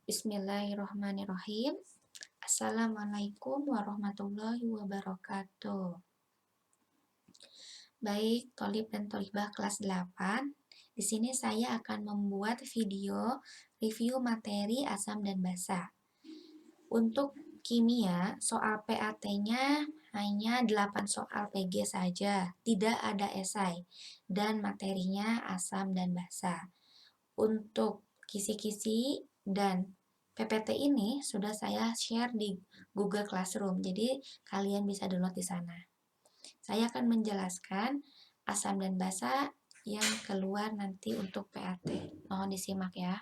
Bismillahirrahmanirrahim. Assalamualaikum warahmatullahi wabarakatuh. Baik, Tolib dan Tolibah kelas 8. Di sini saya akan membuat video review materi asam dan basa. Untuk kimia, soal PAT-nya hanya 8 soal PG saja, tidak ada esai, dan materinya asam dan basa. Untuk kisi-kisi dan PPT ini sudah saya share di Google Classroom, jadi kalian bisa download di sana. Saya akan menjelaskan asam dan basa yang keluar nanti untuk PAT. Mohon disimak ya.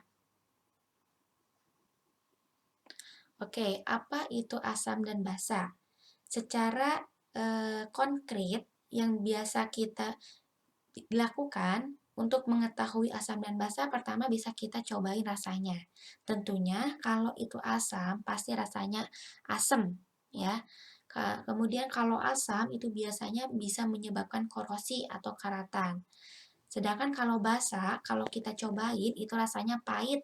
Oke, apa itu asam dan basa? Secara konkret yang biasa kita dilakukan untuk mengetahui asam dan basa, pertama bisa kita cobain rasanya. Tentunya kalau itu asam pasti rasanya asam ya. Kemudian kalau asam itu biasanya bisa menyebabkan korosi atau karatan. Sedangkan kalau basa, kalau kita cobain itu rasanya pahit.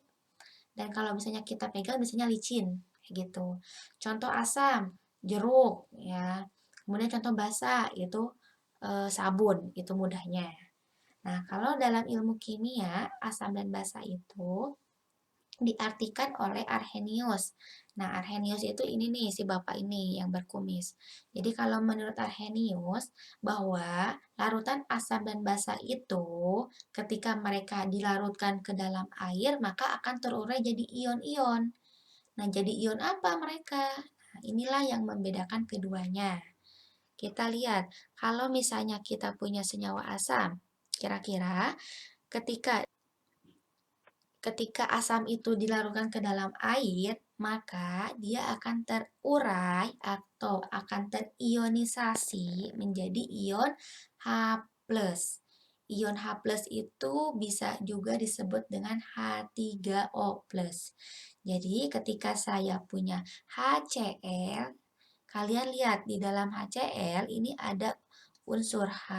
Dan kalau misalnya kita pegang biasanya licin kayak gitu. Contoh asam, jeruk ya. Kemudian contoh basa itu sabun, itu mudahnya. Nah, kalau dalam ilmu kimia, asam dan basa itu diartikan oleh Arrhenius. Nah, Arrhenius itu ini nih, si bapak ini yang berkumis. Jadi kalau menurut Arrhenius, bahwa larutan asam dan basa itu ketika mereka dilarutkan ke dalam air, maka akan terurai jadi ion-ion. Nah, jadi ion apa mereka? Nah, inilah yang membedakan keduanya. Kita lihat, kalau misalnya kita punya senyawa asam, kira-kira ketika ketika asam itu dilarutkan ke dalam air, maka dia akan terurai atau akan terionisasi menjadi ion H+. Ion H+ itu bisa juga disebut dengan H3O+. Jadi ketika saya punya HCl, kalian lihat di dalam HCl ini ada unsur H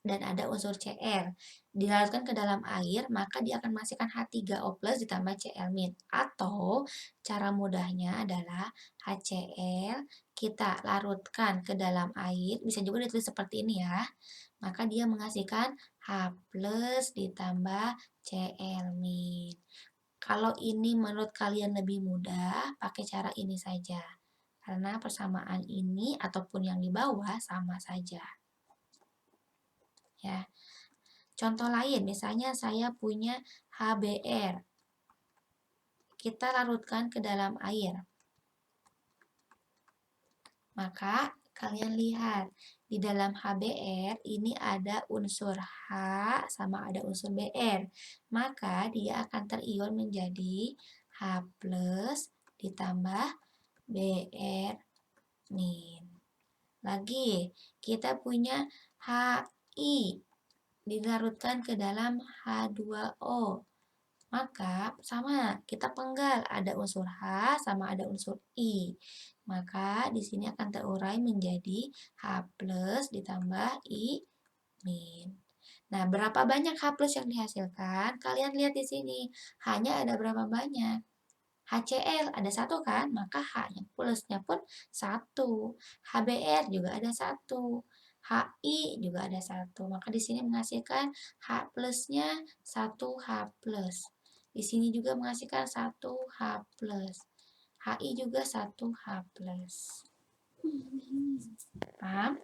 dan ada unsur Cl. Dilarutkan ke dalam air, maka dia akan menghasilkan H3O+ ditambah Cl-. Atau cara mudahnya adalah HCl kita larutkan ke dalam air, bisa juga ditulis seperti ini ya. Maka dia menghasilkan H+ ditambah Cl-. Kalau ini menurut kalian lebih mudah, pakai cara ini saja. Karena persamaan ini ataupun yang di bawah sama saja. Ya. Contoh lain, misalnya saya punya HBr. Kita larutkan ke dalam air. Maka kalian lihat, di dalam HBr ini ada unsur H sama ada unsur Br. Maka dia akan terion menjadi H+ ditambah Br nih. Lagi, kita punya HI dilarutkan ke dalam H2O. Maka sama, kita penggal ada unsur H sama ada unsur I. Maka di sini akan terurai menjadi H+ ditambah I-. Nah, berapa banyak H+ yang dihasilkan? Kalian lihat di sini, hanya ada berapa banyak? HCl ada satu kan, maka H-nya plusnya pun 1. HBr juga ada 1. HI juga ada 1. Maka di sini menghasilkan H plusnya 1 H+. Di sini juga menghasilkan 1 H+. HI juga 1 H+. Paham?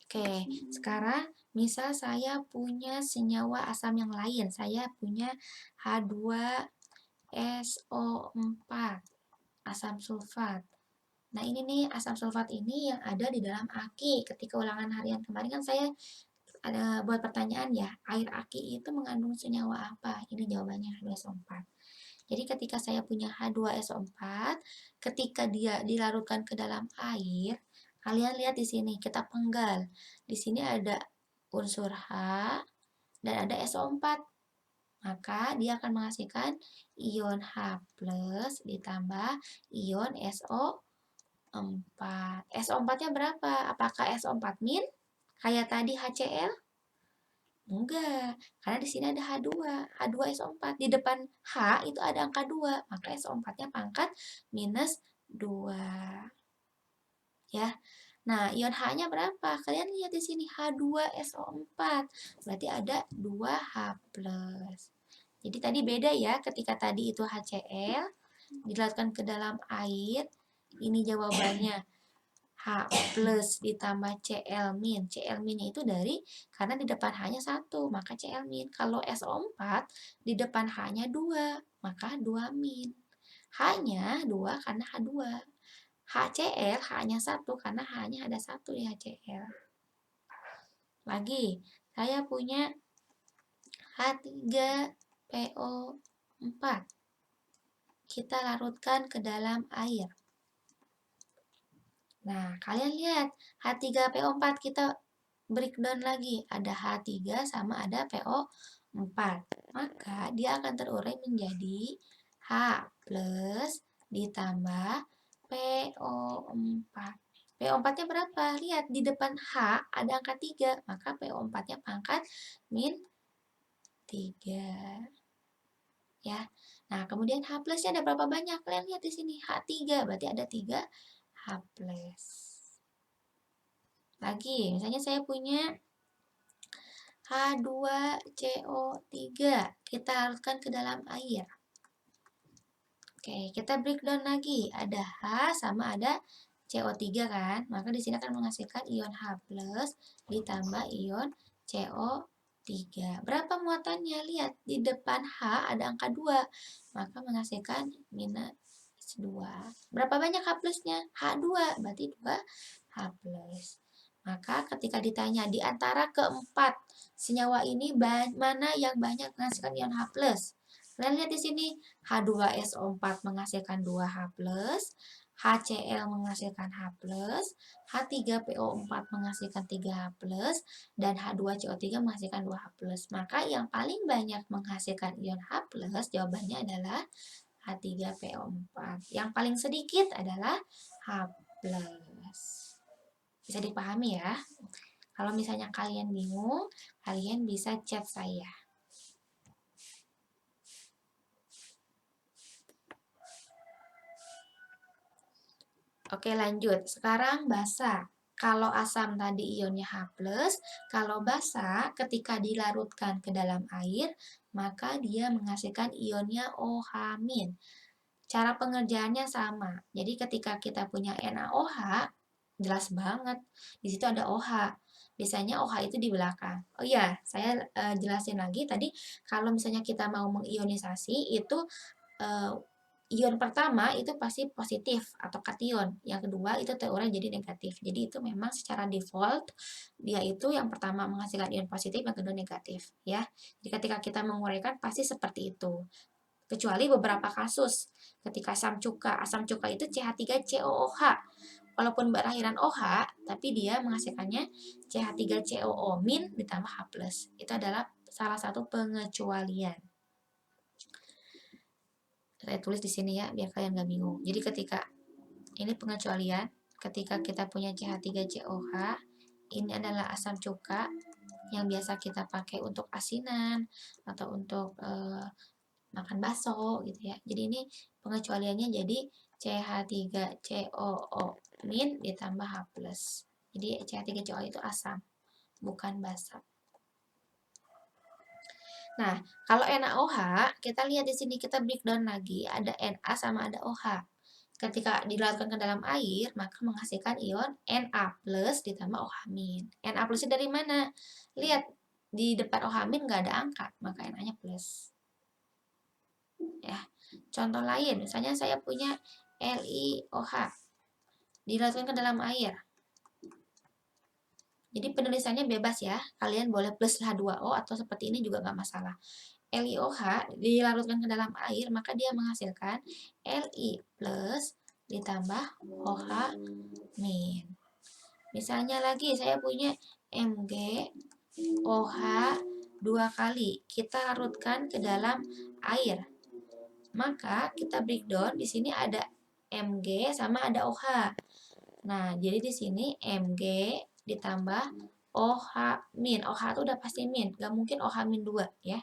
Oke, sekarang misal saya punya senyawa asam yang lain. Saya punya H2SO4, asam sulfat. Nah, ini nih asam sulfat ini yang ada di dalam aki. Ketika ulangan harian kemarin kan saya ada buat pertanyaan ya, air aki itu mengandung senyawa apa? Ini jawabannya H2SO4. Jadi ketika saya punya H2SO4, ketika dia dilarutkan ke dalam air, kalian lihat di sini, kita penggal. Di sini ada unsur H dan ada SO4. Maka dia akan menghasilkan ion H+ ditambah ion SO4. SO4-nya berapa? Apakah SO4-, kayak tadi HCl? Enggak, karena di sini ada H2, H2SO4. Di depan H itu ada angka 2, maka SO4-nya pangkat minus 2. Ya. Nah, ion H-nya berapa? Kalian lihat di sini H2SO4. Berarti ada 2H+. Jadi tadi beda ya, ketika tadi itu HCl dilarutkan ke dalam air. Ini jawabannya H plus ditambah Cl min. Cl min itu dari karena di depan H-nya 1, maka Cl min. Kalau SO4 di depan H-nya 2, maka 2 min. H-nya 2 karena H2. HCl H-nya 1 karena H-nya ada 1 di HCl. Lagi, saya punya H3PO4. Kita larutkan ke dalam air. Nah, kalian lihat H3PO4 kita breakdown lagi. Ada H3 sama ada PO4. Maka dia akan terurai menjadi H plus ditambah PO4. PO4-nya berapa? Lihat di depan H ada angka 3, maka PO4-nya pangkat min 3. Ya. Nah, kemudian H plusnya ada berapa banyak? Kalian lihat di sini H3, berarti ada 3 H plus. Lagi, misalnya saya punya H2CO3. Kita larutkan ke dalam air. Oke, kita breakdown lagi. Ada H sama ada CO3 kan? Maka di sini akan menghasilkan ion H plus ditambah ion CO3. Berapa muatannya? Lihat, di depan H ada angka 2. Maka menghasilkan minus 2. Berapa banyak H plusnya? H2, berarti 2 H plus. Maka ketika ditanya di antara keempat senyawa ini mana yang banyak menghasilkan ion H plus? Kalian lihat di sini H2SO4 menghasilkan 2H plus, HCl menghasilkan H plus, H3PO4 menghasilkan 3H plus, dan H2CO3 menghasilkan 2H plus. Maka yang paling banyak menghasilkan ion H plus jawabannya adalah H3PO4. Yang paling sedikit adalah H plus. Bisa dipahami ya? Kalau misalnya kalian bingung, kalian bisa chat saya. Oke, lanjut. Sekarang basa. Kalau asam tadi ionnya H+, kalau basa ketika dilarutkan ke dalam air, maka dia menghasilkan ionnya OH-. Cara pengerjaannya sama. Jadi ketika kita punya NaOH, jelas banget. Di situ ada OH. Biasanya OH itu di belakang. Oh iya, saya jelasin lagi tadi kalau misalnya kita mau mengionisasi itu ion pertama itu pasti positif atau kation. Yang kedua itu terurai jadi negatif. Jadi itu memang secara default dia itu yang pertama menghasilkan ion positif, yang kedua negatif ya. Jadi ketika kita menguraikan pasti seperti itu. Kecuali beberapa kasus ketika asam cuka itu CH3COOH. Walaupun berakhiran OH, tapi dia menghasilkannya CH3COO- ditambah H+. Itu adalah salah satu pengecualian. Saya tulis di sini ya, biar kalian gak bingung. Jadi ketika ini pengecualian, ketika kita punya CH3COH, ini adalah asam cuka yang biasa kita pakai untuk asinan atau untuk makan bakso gitu ya. Jadi ini pengecualiannya jadi CH3COO- ditambah H+. Jadi CH3COO itu asam, bukan basa. Nah, kalau NaOH, kita lihat di sini kita breakdown lagi, ada Na sama ada OH. Ketika dilarutkan ke dalam air, maka menghasilkan ion Na plus ditambah OH-. Na plusnya dari mana? Lihat, di depan OH- nggak ada angka, maka Na-nya plus. Ya, contoh lain, misalnya saya punya LiOH, dilarutkan ke dalam air. Jadi penulisannya bebas ya, kalian boleh plus H2O atau seperti ini juga nggak masalah. LiOH dilarutkan ke dalam air, maka dia menghasilkan Li plus ditambah OH-. Misalnya lagi saya punya MgOH 2 kali, kita larutkan ke dalam air. Maka kita breakdown, di sini ada Mg sama ada OH. Nah, jadi di sini Mg ditambah OH min. OH itu udah pasti min, nggak mungkin OH min 2 ya.